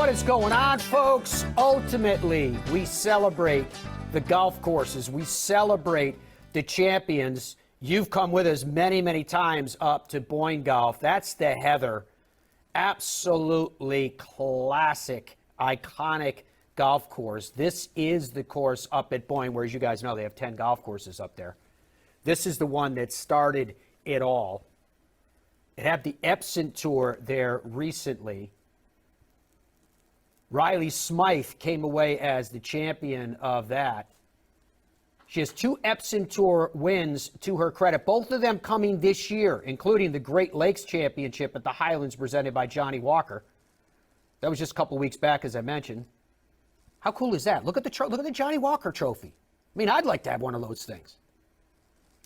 What is going on, folks? Ultimately, we celebrate the golf courses. We celebrate the champions. You've come with us many, many times up to Boyne Golf. That's the Heather. Absolutely classic, iconic golf course. This is the course up at Boyne, where, as you guys know, they have 10 golf courses up there. This is the one that started it all. It had the Epson Tour there recently. Riley Smyth came away as the champion of that. She has 2 Epson Tour wins to her credit, both of them coming this year, including the Great Lakes Championship at the Highlands presented by Johnny Walker. That was just a couple weeks back, as I mentioned. How cool is that? Look at the Johnny Walker trophy. I mean, I'd like to have one of those things.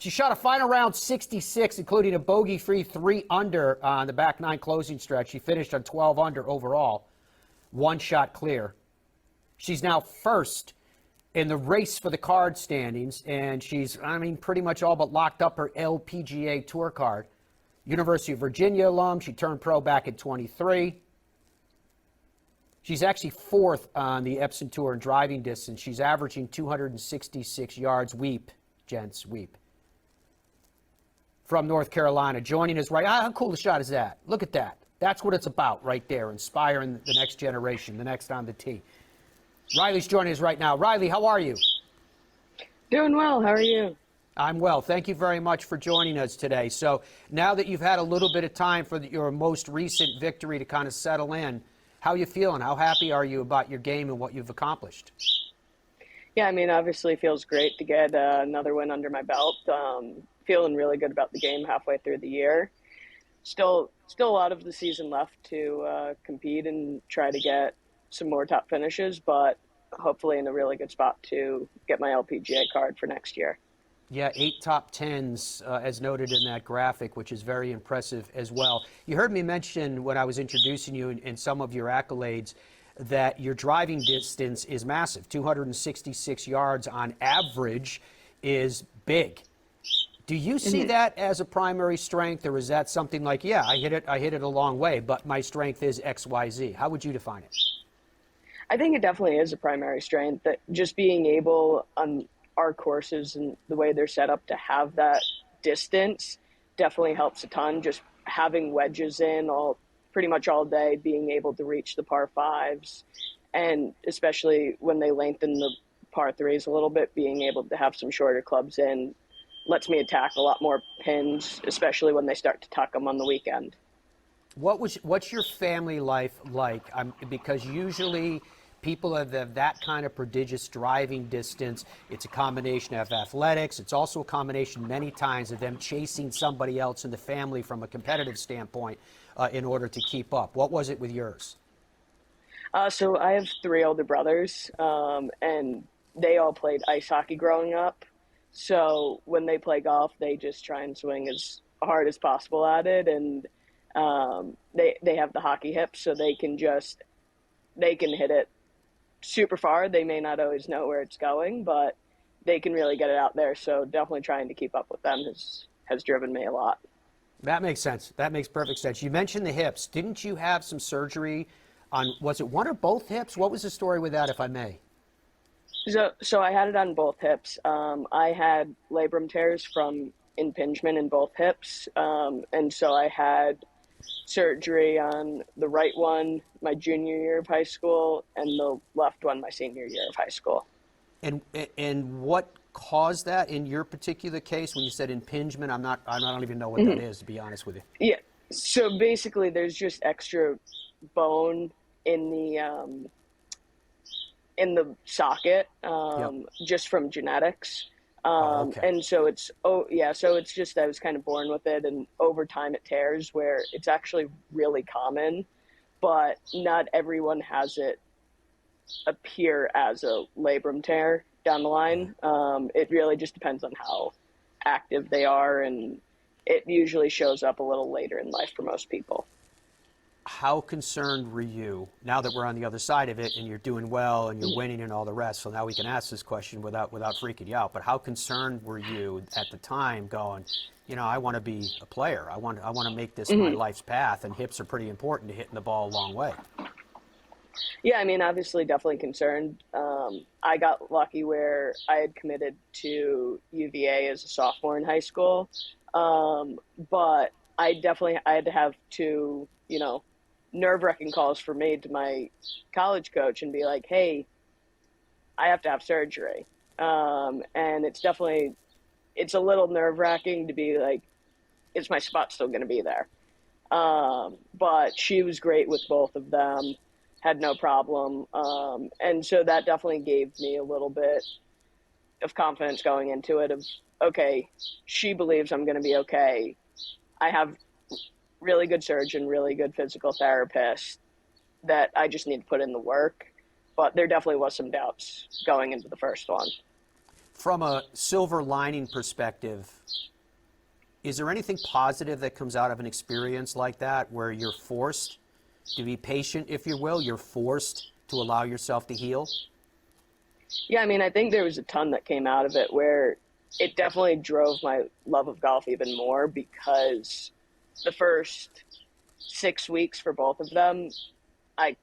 She shot a final round 66, including a bogey-free 3 under on the back 9 closing stretch. She finished on 12 under overall, 1 shot clear. She's now first in the race for the card standings, and she's, pretty much all but locked up her LPGA Tour card. University of Virginia alum. She turned pro back in 23. She's actually 4th on the Epson Tour in driving distance. She's averaging 266 yards. Weep, gents, weep. From North Carolina, joining us right. How cool a shot is that? Look at that. That's what it's about right there, inspiring the next generation, the next on the tee. Riley's joining us right now. Riley, how are you? Doing well. How are you? I'm well. Thank you very much for joining us today. So now that you've had a little bit of time for your most recent victory to kind of settle in, how are you feeling? How happy are you about your game and what you've accomplished? Yeah, obviously it feels great to get another win under my belt. Feeling really good about the game halfway through the year. Still a lot of the season left to compete and try to get some more top finishes, but hopefully in a really good spot to get my LPGA card for next year. Yeah, 8 top 10s, as noted in that graphic, which is very impressive as well. You heard me mention when I was introducing you in some of your accolades that your driving distance is massive. 266 yards on average is big. Do you see that as a primary strength, or is that something like, yeah, I hit it a long way, but my strength is X, Y, Z? How would you define it? I think it definitely is a primary strength, that just being able on our courses and the way they're set up to have that distance definitely helps a ton. Just having wedges in pretty much all day, being able to reach the par 5s, and especially when they lengthen the par 3s a little bit, being able to have some shorter clubs in lets me attack a lot more pins, especially when they start to tuck them on the weekend. What's your family life like? Because usually people have that kind of prodigious driving distance. It's a combination of athletics. It's also a combination many times of them chasing somebody else in the family from a competitive standpoint in order to keep up. What was it with yours? So I have 3 older brothers, and they all played ice hockey growing up. So when they play golf, they just try and swing as hard as possible at it, and they have the hockey hips, so they can hit it super far. They may not always know where it's going, but they can really get it out there. So definitely trying to keep up with them has driven me a lot. That makes sense. That makes perfect sense. You mentioned the hips. Didn't you have some surgery on, was it one or both hips? What was the story with that, if I may? So I had it on both hips. I had labrum tears from impingement in both hips. And so I had surgery on the right one my junior year of high school, and the left one my senior year of high school. And what caused that in your particular case? When you said impingement, I don't even know what that is, to be honest with you. Yeah. So basically, there's just extra bone in the socket, just from genetics. Okay. And so it's just, I was kind of born with it, and over time it tears, where it's actually really common, but not everyone has it appear as a labrum tear down the line. It really just depends on how active they are, and it usually shows up a little later in life for most people. How concerned were you, now that we're on the other side of it and you're doing well and you're winning and all the rest, so now we can ask this question without freaking you out, but how concerned were you at the time going, I want to be a player. I want to make this my life's path, and hips are pretty important to hitting the ball a long way. Yeah, I mean, obviously, definitely concerned. I got lucky where I had committed to UVA as a sophomore in high school, but I had to have two, nerve-wracking calls for me to my college coach and be like, "Hey, I have to have surgery," and it's a little nerve-wracking to be like, "Is my spot still going to be there?" But she was great with both of them, had no problem. And so that definitely gave me a little bit of confidence going into it of, okay, she believes I'm going to be okay. I have really good surgeon, really good physical therapist that I just need to put in the work. But there definitely was some doubts going into the first one. From a silver lining perspective, is there anything positive that comes out of an experience like that where you're forced to be patient, if you will? You're forced to allow yourself to heal? Yeah, I mean, I think there was a ton that came out of it where it definitely drove my love of golf even more because the first 6 weeks for both of them, I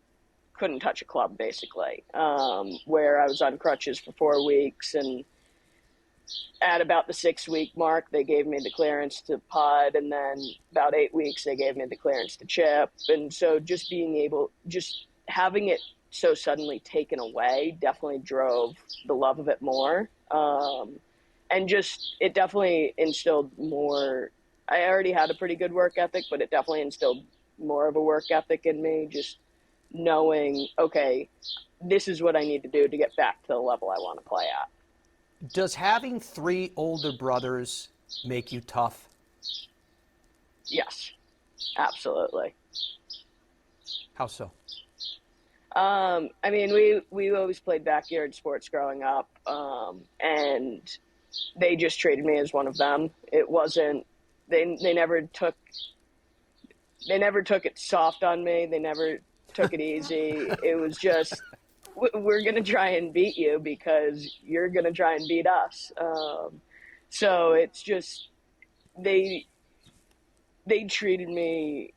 couldn't touch a club basically. Where I was on crutches for 4 weeks, and at about the 6 week mark, they gave me the clearance to putt, and then about 8 weeks, they gave me the clearance to chip. And so just having it so suddenly taken away definitely drove the love of it more. And just, it definitely instilled more. I already had a pretty good work ethic, but it definitely instilled more of a work ethic in me, just knowing, okay, this is what I need to do to get back to the level I want to play at. Does having three older brothers make you tough? Yes, absolutely. How so? I mean, we always played backyard sports growing up, and they just treated me as one of them. It wasn't they never took it soft on me. They never took it easy. It was just, we're gonna try and beat you because you're gonna try and beat us. So it's just they they treated me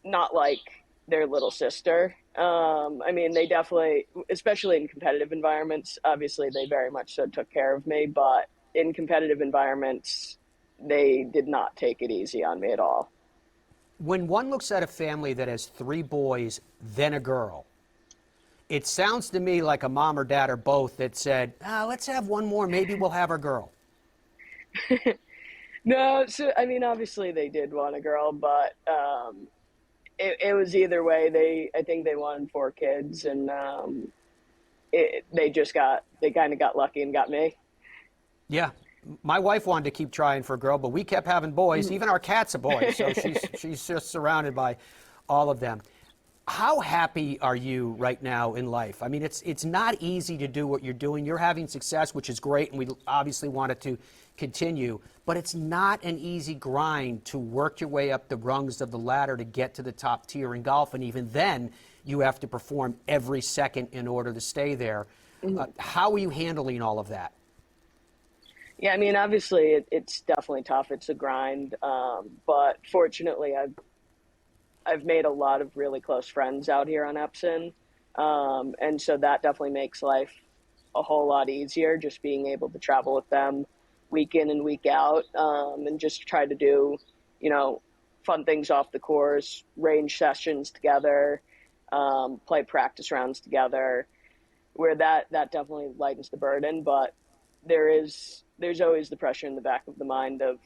not like their little sister. I mean, they definitely, especially in competitive environments, obviously they very much so took care of me, but in competitive environments, they did not take it easy on me at all. When one looks at a family that has three boys, then a girl, it sounds to me like a mom or dad or both that said, let's have one more, maybe we'll have our girl. No, so I mean, obviously they did want a girl, but it was either way. I think they wanted four kids, and they kind of got lucky and got me. Yeah. My wife wanted to keep trying for a girl, but we kept having boys. Even our cat's a boy, so she's just surrounded by all of them. How happy are you right now in life? I mean, it's not easy to do what you're doing. You're having success, which is great, and we obviously want it to continue, but it's not an easy grind to work your way up the rungs of the ladder to get to the top tier in golf, and even then, you have to perform every second in order to stay there. How are you handling all of that? Yeah, I mean, obviously it's definitely tough. It's a grind, but fortunately, I've made a lot of really close friends out here on Epson, and so that definitely makes life a whole lot easier. Just being able to travel with them week in and week out, and just try to do, you know, fun things off the course, range sessions together, play practice rounds together. Where that definitely lightens the burden, but there's always the pressure in the back of the mind of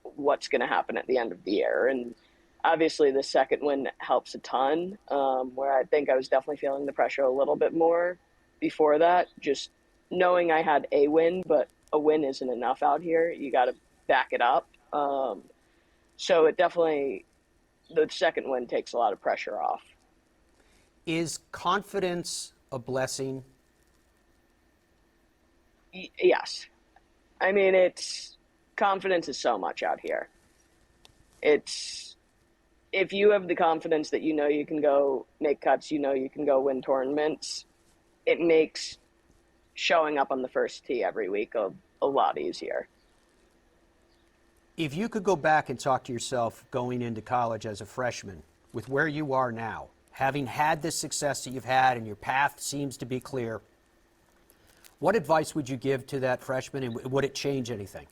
what's going to happen at the end of the year. And obviously, the second win helps a ton. Where I think I was definitely feeling the pressure a little bit more before that, just knowing I had a win, but a win isn't enough out here. You got to back it up. So it definitely, the second win takes a lot of pressure off. Is confidence a blessing? Yes. I mean, it's confidence is so much out here. It's if you have the confidence that you know you can go make cuts, you know you can go win tournaments, it makes showing up on the first tee every week a lot easier. If you could go back and talk to yourself going into college as a freshman with where you are now, having had this success that you've had and your path seems to be clear, what advice would you give to that freshman, and would it change anything?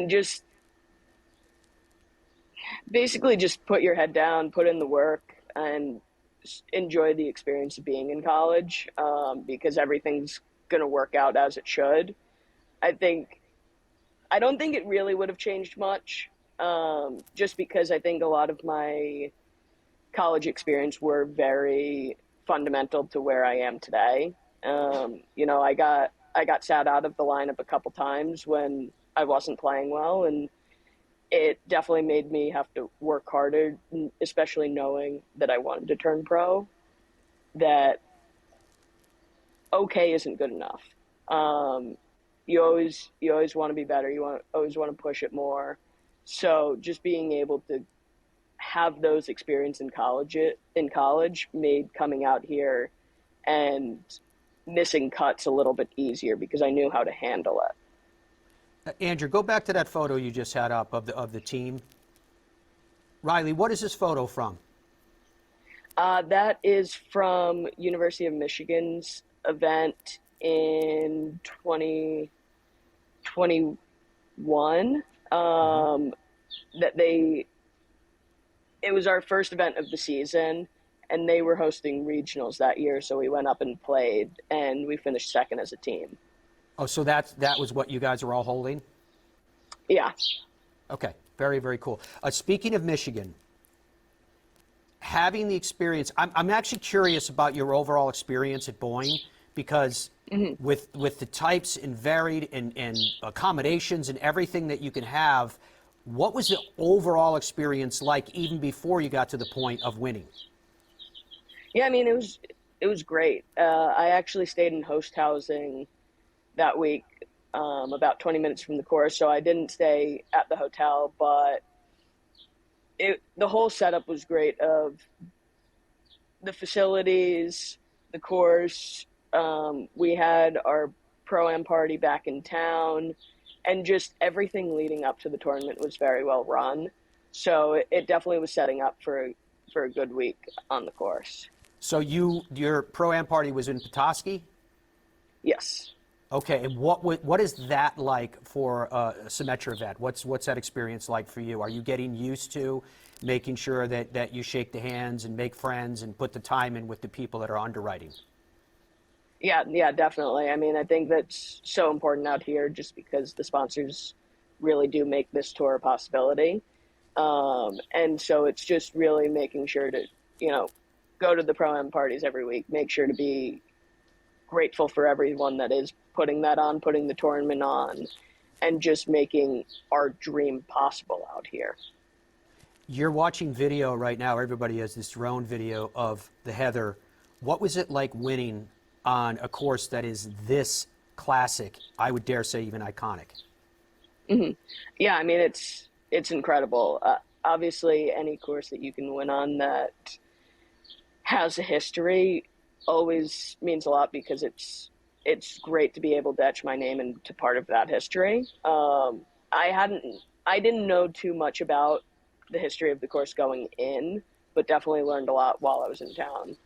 Just basically just put your head down, put in the work, and enjoy the experience of being in college, because everything's going to work out as it should. I think I don't think it really would have changed much, just because I think a lot of my college experience were very fundamental to where I am today. I got sat out of the lineup a couple times when I wasn't playing well, and it definitely made me have to work harder, especially knowing that I wanted to turn pro, that okay isn't good enough. You always want to be better. Always want to push it more. So just being able to have those experience in college made coming out here and missing cuts a little bit easier because I knew how to handle it. Andrew, go back to that photo you just had up of the team. Riley, what is this photo from? That is from University of Michigan's event in 2021. It was our first event of the season, and they were hosting regionals that year, so we went up and played, and we finished second as a team. Oh, so that was what you guys were all holding? Yeah. Okay, very, very cool. Speaking of Michigan, having the experience, I'm actually curious about your overall experience at Boeing, because with the types and varied and accommodations and everything that you can have, what was the overall experience like even before you got to the point of winning? Yeah, it was great. I actually stayed in host housing that week, about 20 minutes from the course, so I didn't stay at the hotel, but the whole setup was great, of the facilities, the course. We had our pro-am party back in town, and just everything leading up to the tournament was very well run. So it definitely was setting up for a good week on the course. So your pro-am party was in Petoskey? Yes. Okay, and what is that like for a Symetra event? What's that experience like for you? Are you getting used to making sure that you shake the hands and make friends and put the time in with the people that are underwriting? Yeah, definitely. I think that's so important out here, just because the sponsors really do make this tour a possibility. And so it's just really making sure to, go to the pro-am parties every week, make sure to be grateful for everyone that is putting the tournament on, and just making our dream possible out here. You're watching video right now. Everybody has this drone video of the Heather. What was it like winning on a course that is this classic, I would dare say even iconic? Yeah, it's incredible. Obviously, any course that you can win on that has a history always means a lot, because it's great to be able to etch my name into part of that history. I didn't know too much about the history of the course going in, but definitely learned a lot while I was in town.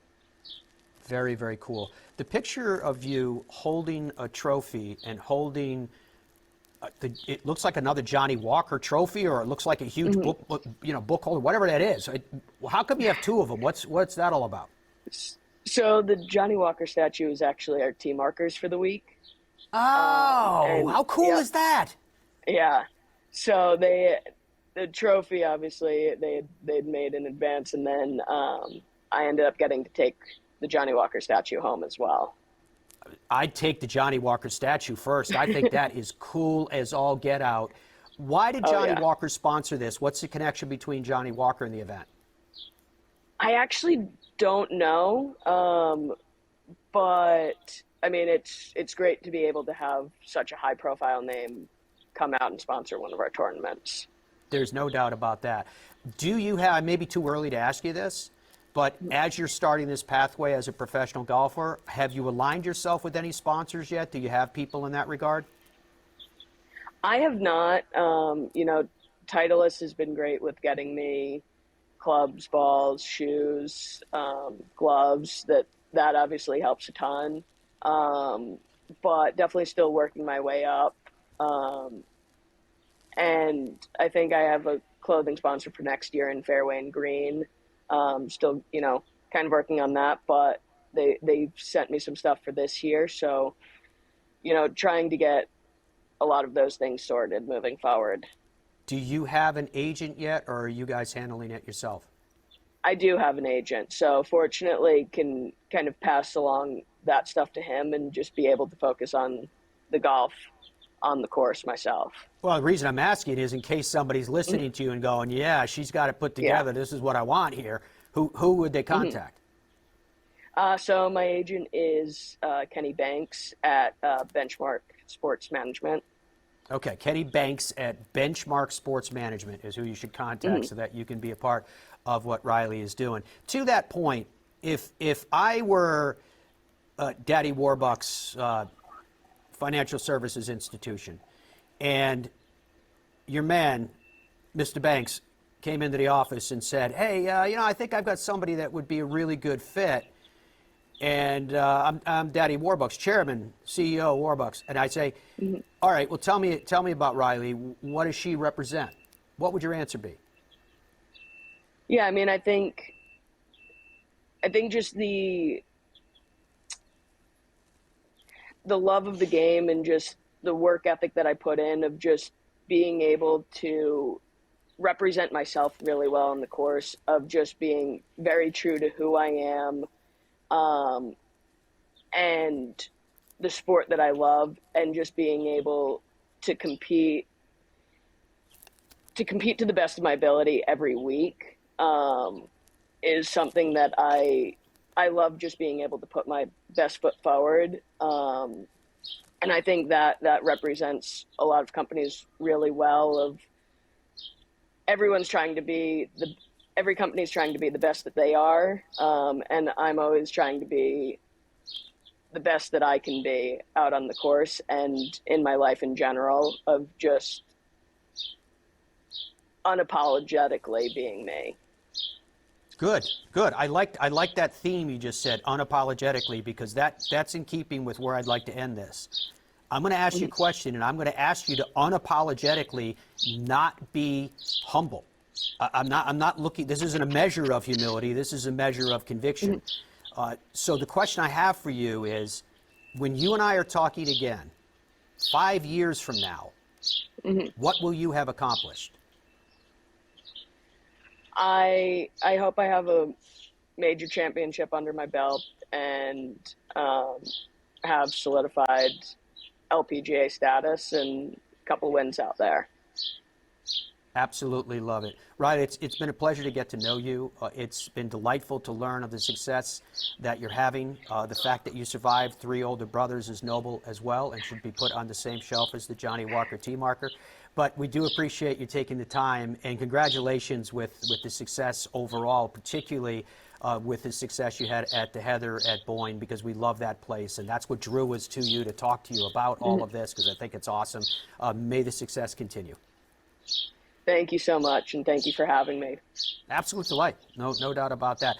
Very, very cool. The picture of you holding a trophy and holding, it looks like another Johnny Walker trophy, or it looks like a huge book holder, whatever that is. How come you have two of them? What's that all about? So the Johnny Walker statue is actually our team markers for the week. Oh, how cool is that? Yeah. So the trophy, obviously, they'd made in advance, and then I ended up getting to take the Johnny Walker statue home as well. I'd take the Johnny Walker statue first. I think that is cool as all get out. Why did Johnny Walker sponsor this? What's the connection between Johnny Walker and the event? I actually don't know, but it's great to be able to have such a high-profile name come out and sponsor one of our tournaments. There's no doubt about that. Do you have, maybe too early to ask you this, but as you're starting this pathway as a professional golfer, have you aligned yourself with any sponsors yet? Do you have people in that regard? I have not. Titleist has been great with getting me clubs, balls, shoes, gloves. That obviously helps a ton. But definitely still working my way up. And I think I have a clothing sponsor for next year in Fairway and Green. Still, kind of working on that, but they sent me some stuff for this year. So, trying to get a lot of those things sorted moving forward. Do you have an agent yet, or are you guys handling it yourself? I do have an agent, so fortunately can kind of pass along that stuff to him and just be able to focus on the golf on the course myself. Well, the reason I'm asking is in case somebody's listening to you and going, yeah, she's got it put together. Yeah. This is what I want here. Who would they contact? So my agent is Kenny Banks at Benchmark Sports Management. Okay, Kenny Banks at Benchmark Sports Management is who you should contact so that you can be a part of what Riley is doing. To that point, if I were Daddy Warbucks financial services institution, and your man, Mr. Banks, came into the office and said, hey, I think I've got somebody that would be a really good fit, and I'm Daddy Warbucks, chairman, CEO Warbucks, and I say, all right, well, tell me about Riley. What does she represent? What would your answer be? Yeah, I mean, I think just the love of the game and just the work ethic that I put in of just being able to represent myself really well on the course, of just being very true to who I am, and the sport that I love, and just being able to compete to the best of my ability every week, is something that I love, just being able to put my best foot forward. And I think that represents a lot of companies really well. Of every company's trying to be the best that they are. And I'm always trying to be the best that I can be out on the course and in my life in general, of just unapologetically being me. Good. I like that theme you just said, unapologetically, because that's in keeping with where I'd like to end this. I'm going to ask you a question, and I'm going to ask you to unapologetically not be humble. I'm not looking. This isn't a measure of humility. This is a measure of conviction. So the question I have for you is, when you and I are talking again, 5 years from now, what will you have accomplished? I hope I have a major championship under my belt and have solidified LPGA status and a couple wins out there. Absolutely love it. Riley, it's been a pleasure to get to know you. It's been delightful to learn of the success that you're having. The fact that you survived 3 older brothers is noble as well, and should be put on the same shelf as the Johnny Walker T marker. But we do appreciate you taking the time, and congratulations with the success overall, particularly with the success you had at the Heather at Boyne, because we love that place, and that's what drew us to you to talk to you about all of this, because I think it's awesome. May the success continue. Thank you so much, and thank you for having me. Absolute delight. No doubt about that.